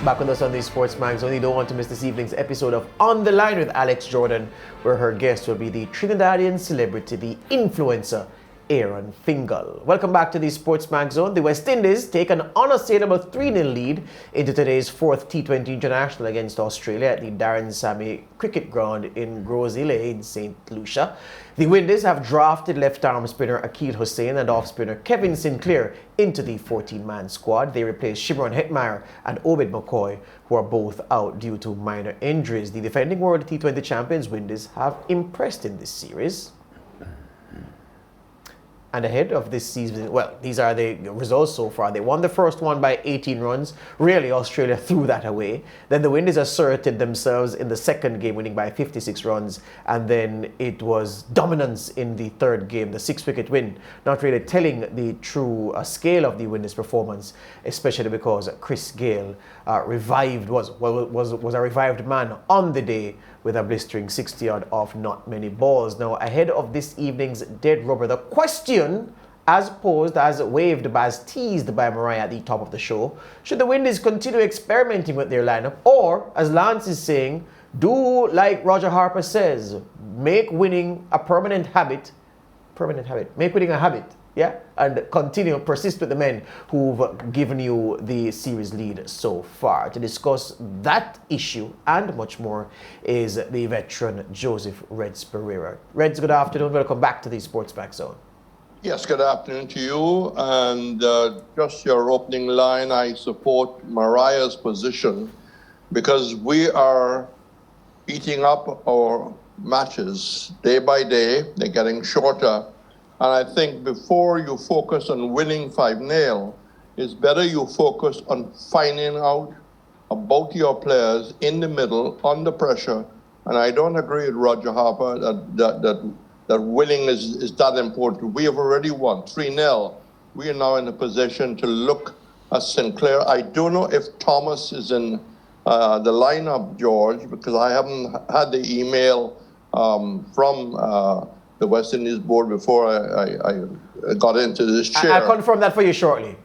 Back with us on the SportsMax Zone. You don't want to miss this evening's episode of On the Line with Alex Jordan, where her guest will be the Trinidadian celebrity, the influencer, Aaron Fingal. Welcome back to the SportsMax Zone. The West Indies take an unassailable 3-0 lead into today's fourth T20 International against Australia at the Darren Sammy Cricket Ground in Grosile in St. Lucia. The Windies have drafted left-arm spinner Akeal Hussain and off-spinner Kevin Sinclair into the 14-man squad. They replace Shimron Hetmyer and Obed McCoy, who are both out due to minor injuries. The defending world T20 champions Windies have impressed in this series. And ahead of this season, well, these are the results so far. They won the first one by 18 runs. Really, Australia threw that away. Then the Windies asserted themselves in the second game, winning by 56 runs. And then it was dominance in the third game, the 6-wicket win. Not really telling the true scale of the Windies' performance, especially because Chris Gayle was a revived man on the day with a blistering 60-odd off not many balls. Now, ahead of this evening's Dead Rubber, the question, as posed, as waved, as teased by Mariah at the top of the show, should the Windies continue experimenting with their lineup, or, as Lance is saying, do like Roger Harper says, make winning a permanent habit, make winning a habit, yeah, and persist with the men who've given you the series lead so far. To discuss that issue and much more is the veteran Joseph Reds Perreria. Reds, good afternoon. Welcome back to the SportsMax Zone. Yes, good afternoon to you. And just your opening line, I support Mariah's position because we are eating up our matches day by day. They're getting shorter. And I think before you focus on winning 5-0, it's better you focus on finding out about your players in the middle, under pressure. And I don't agree with Roger Harper that winning is that important. We have already won 3-0. We are now in a position to look at Sinclair. I don't know if Thomas is in the lineup, George, because I haven't had the email from the West Indies board before I got into this chair. I'll confirm that for you shortly.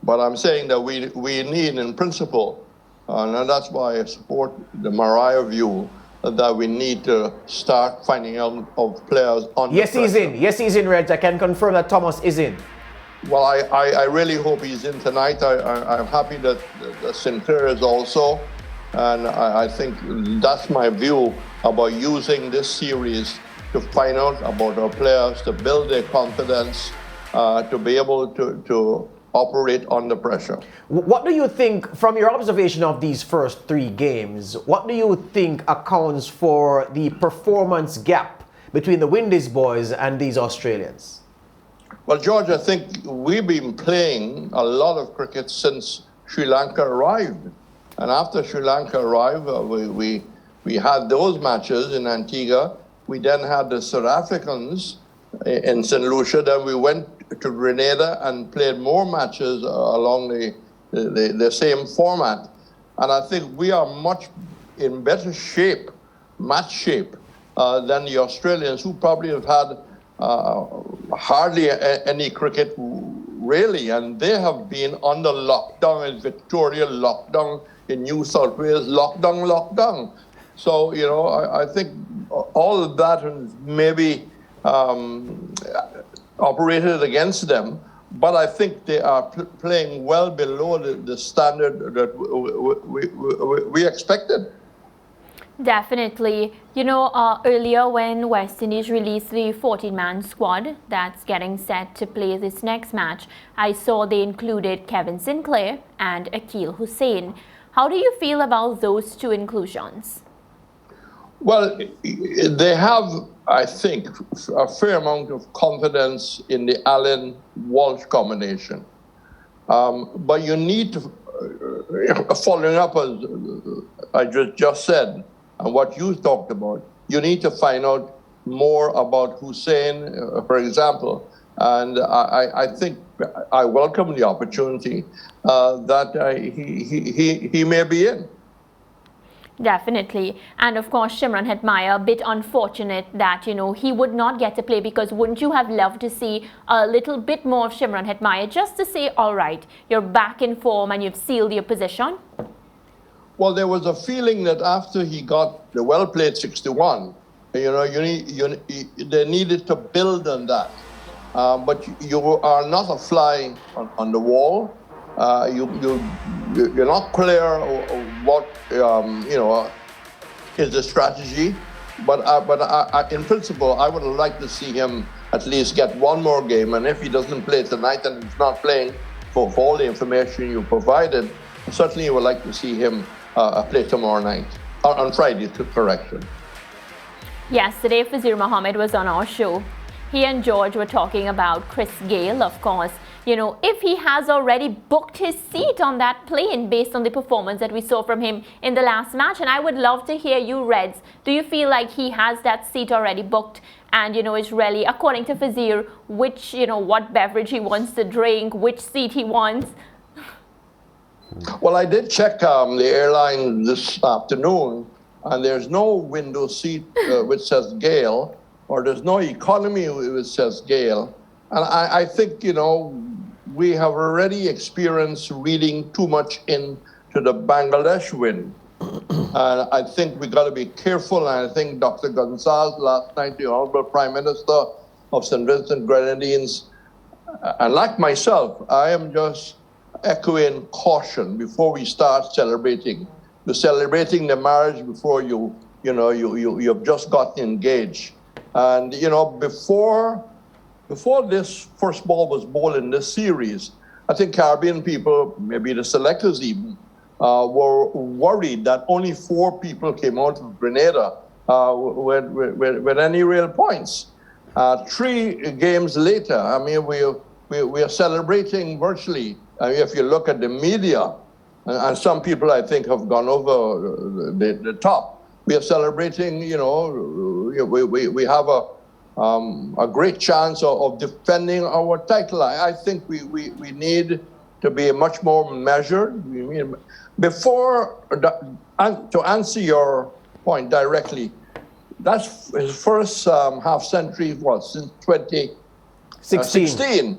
But I'm saying that we need, in principle, and that's why I support the Mariah view, that we need to start finding out of players on Yes, he's in. Yes, he's in, Reds. I can confirm that Thomas is in. Well, I really hope he's in tonight. I'm happy that Sinclair is also. And I think that's my view about using this series to find out about our players, to build their confidence, to be able to operate under pressure. What do you think, from your observation of these first 3 games, what do you think accounts for the performance gap between the Windies boys and these Australians? Well, George, I think we've been playing a lot of cricket since Sri Lanka arrived. And after Sri Lanka arrived, we had those matches in Antigua. We then had the South Africans in St. Lucia. Then we went to Grenada and played more matches along the same format. And I think we are much in better shape, match shape, than the Australians, who probably have had hardly any cricket really. And they have been under lockdown in Victoria, lockdown in New South Wales, lockdown. So, you know, I think all of that maybe operated against them, but I think they are playing well below the standard that we expected. Definitely. You know, earlier when West Indies released the 14-man squad that's getting set to play this next match, I saw they included Kevin Sinclair and Akeal Hussain. How do you feel about those 2 inclusions? Well, they have, I think, a fair amount of confidence in the Allen-Walsh combination. But you need to, following up as I just said, and what you talked about, you need to find out more about Hussain, for example. And I think I welcome the opportunity that he may be in. Definitely. And of course, Shimron Hetmyer, a bit unfortunate that, he would not get to play, because wouldn't you have loved to see a little bit more of Shimron Hetmyer just to say, all right, you're back in form and you've sealed your position? Well, there was a feeling that after he got the well-played 61, they needed to build on that. But you are not a fly on the wall. You're not clear what is the strategy. But in principle, I would like to see him at least get one more game. And if he doesn't play tonight and he's not playing for all the information you provided, certainly I would like to see him play tomorrow night, on Friday, to correction. Yesterday, Fazir Mohammed was on our show. He and George were talking about Chris Gayle, of course. If he has already booked his seat on that plane based on the performance that we saw from him in the last match. And I would love to hear you, Reds. Do you feel like he has that seat already booked? And, is really, according to Fazir, which, what beverage he wants to drink, which seat he wants? Well, I did check the airline this afternoon, and there's no window seat which says Gayle, or there's no economy which says Gayle. And I think, we have already experienced reading too much into the Bangladesh win. And I think we got to be careful. And I think Dr. Gonzalez last night, the Honorable Prime Minister of St. Vincent Grenadines, and like myself, I am just echoing caution before we start celebrating. You're celebrating the marriage before you've just gotten engaged. And, before this first ball was bowled in this series, I think Caribbean people, maybe the selectors even, were worried that only 4 people came out of Grenada with any real points. 3 games later, I mean, we are celebrating virtually. If you look at the media, and some people I think have gone over the top, we are celebrating, we have a great chance of defending our title. I think we need to be much more measured. To answer your point directly, that's his first half century since 2016.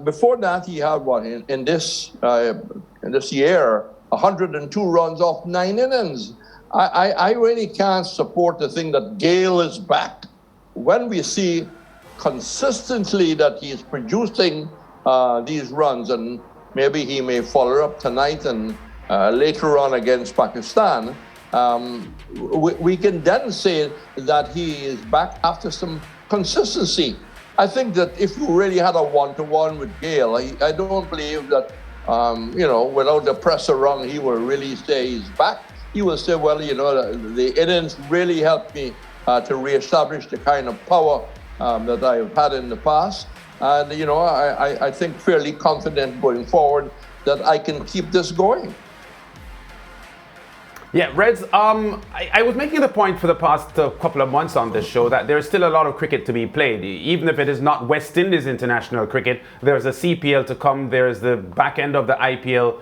Before that, he had in this year 102 runs off 9 innings. I really can't support the thing that Gayle is back. When we see consistently that he's producing these runs, and maybe he may follow up tonight and later on against Pakistan, we can then say that he is back after some consistency. I think that if you really had a one-to-one with Gayle, I don't believe that, without the press around, he will really say he's back. He will say, well, the innings really helped me to reestablish the kind of power that I've had in the past. And, I think fairly confident going forward that I can keep this going. Yeah, Reds, I was making the point for the past couple of months on this show that there's still a lot of cricket to be played. Even if it is not West Indies international cricket, there's a CPL to come, there's the back end of the IPL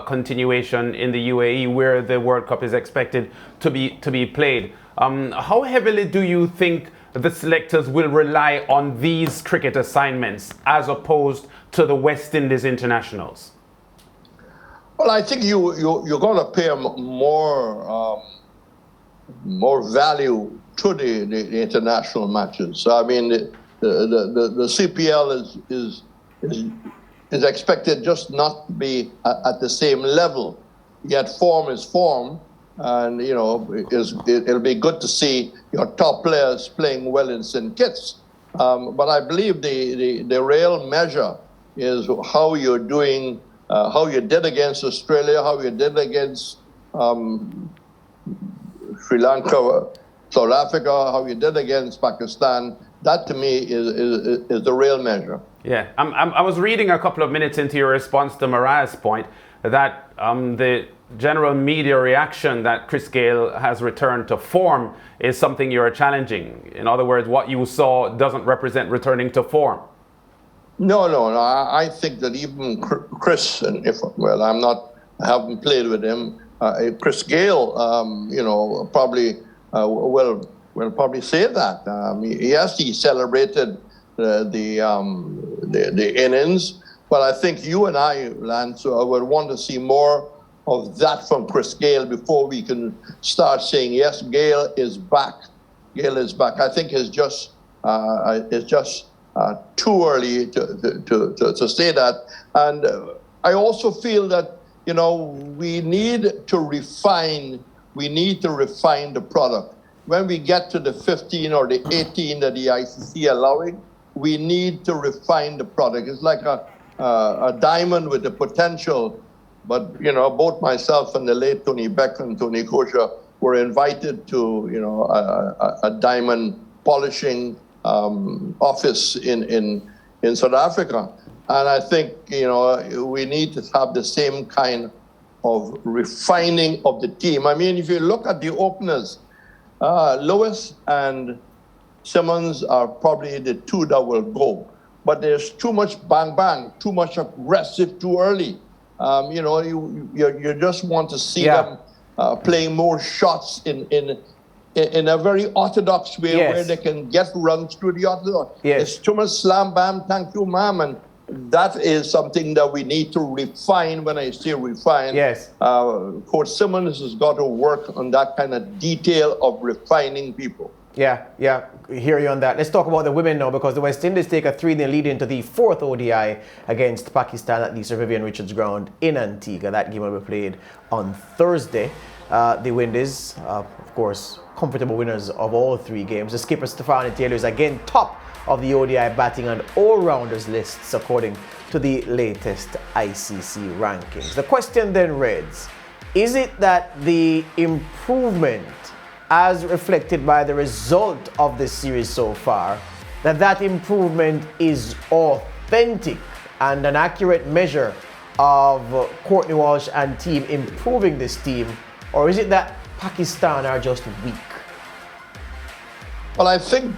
continuation in the UAE where the World Cup is expected to be played. How heavily do you think the selectors will rely on these cricket assignments as opposed to the West Indies internationals? Well, I think you're going to pay more value to the international matches. I mean, the CPL is expected just not to be at the same level. Yet form is form, and it'll be good to see your top players playing well in St. Kitts. But I believe the real measure is how you're doing. How you did against Australia, how you did against Sri Lanka, South Africa, how you did against Pakistan. That to me is the real measure. Yeah, I was reading a couple of minutes into your response to Mariah's point that the general media reaction that Chris Gayle has returned to form is something you're challenging. In other words, what you saw doesn't represent returning to form. No. I think that even Chris, and I haven't played with him, Chris Gayle, probably will probably say that. Yes, he celebrated the innings, but I think you and I, Lance, would want to see more of that from Chris Gayle before we can start saying, yes, Gayle is back. Gayle is back. I think it's just too early to say that. And I also feel that, we need to refine the product. When we get to the 15 or the 18 that the ICC allowing, we need to refine the product. It's like a diamond with the potential. But, both myself and the late Tony Beck and Tony Kosher were invited to, a diamond polishing office in South Africa. And I think, we need to have the same kind of refining of the team. I mean, if you look at the openers, Lewis and Simmons are probably the two that will go. But there's too much bang-bang, too much aggressive too early. You just want to see them playing more shots in a very orthodox way, where they can get runs through the orthodox. It's too much slam, bam, thank you, ma'am. And that is something that we need to refine. When I say refine, Coach Simmons has got to work on that kind of detail of refining people. Yeah, hear you on that. Let's talk about the women now, because the West Indies take a 3-0 lead into the fourth ODI against Pakistan at the Sir Vivian Richards ground in Antigua. That game will be played on Thursday. The Windies, of course, comfortable winners of all three games. The skipper Stefani Taylor is again top of the ODI batting and all-rounders lists according to the latest ICC rankings. The question then reads, is it that the improvement as reflected by the result of this series so far, that improvement is authentic and an accurate measure of Courtney Walsh and team improving this team, or is it that Pakistan are just weak? Well, I think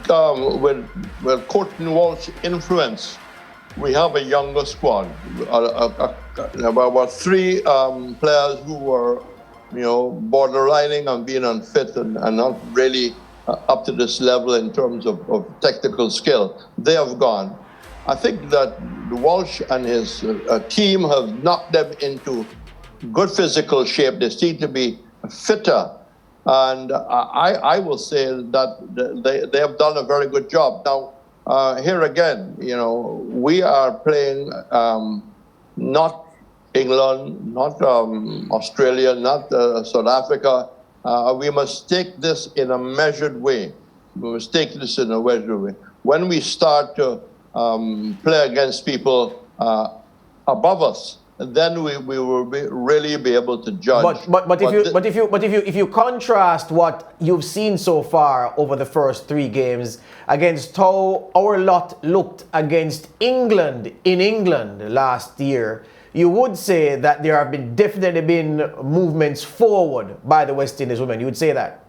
with Courtney Walsh's influence, we have a younger squad. About three players who were borderlining on being unfit and not really up to this level in terms of technical skill. They have gone. I think that Walsh and his team have knocked them into good physical shape. They seem to be fitter. And I will say that they have done a very good job. Now, here again, we are playing not England, not Australia, not South Africa. We must take this in a measured way. We must take this in a measured way. When we start to play against people above us, then we will really be able to judge. But if you contrast what you've seen so far over the first three games against how our lot looked against England in England last year, you would say that there have definitely been movements forward by the West Indies women. You would say that?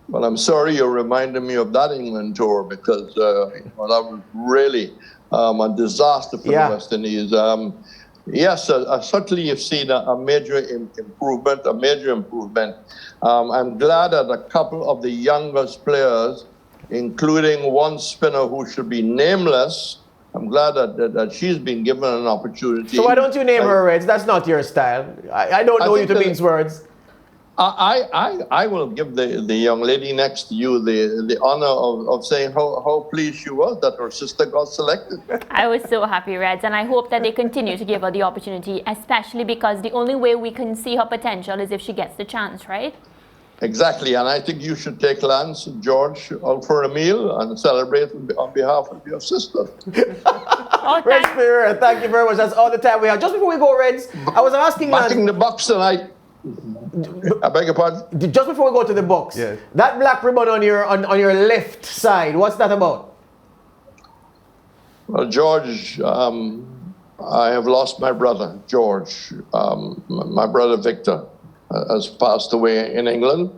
Well, I'm sorry you reminded me of that England tour, because that was really a disaster for the West Indies. Yes, certainly you've seen a major improvement, I'm glad that a couple of the youngest players, including one spinner who should be nameless, I'm glad that she's been given an opportunity. So why don't you name her, Reds? That's not your style. I don't know you to mince words. I will give the young lady next to you the honor of saying how pleased she was that her sister got selected. I was so happy, Reds, and I hope that they continue to give her the opportunity, especially because the only way we can see her potential is if she gets the chance, right? Exactly, and I think you should take Lance and George out for a meal and celebrate on behalf of your sister. Reds Perreria, thank you very much. That's all the time we have. Just before we go, Reds, I was asking Lance... Backing the Bucks tonight. I beg your pardon? Just before we go to the Bucks, that black ribbon on your left side, what's that about? Well, George, I have lost my brother, George. My brother Victor has passed away in England,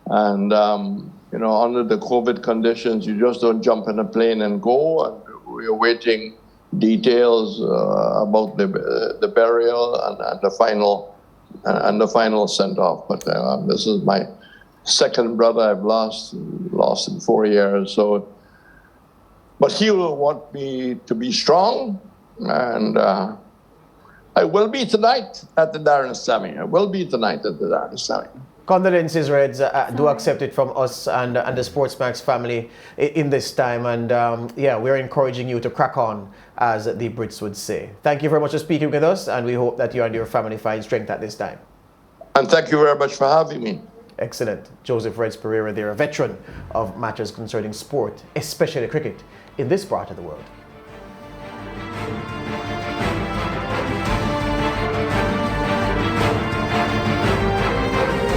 and under the COVID conditions, you just don't jump in a plane and go. And we're waiting details about the burial and the final and the final sent off. But this is my second brother I've lost in 4 years. So, but he will want me to be strong, and I will be tonight at the Darren Sammy. Condolences, Reds. Do accept it from us and the SportsMax family in this time. And yeah, we're encouraging you to crack on, as the Brits would say. Thank you very much for speaking with us, and we hope that you and your family find strength at this time. And thank you very much for having me. Excellent. Joseph Reds Perreria, they're a veteran of matters concerning sport, especially cricket, in this part of the world.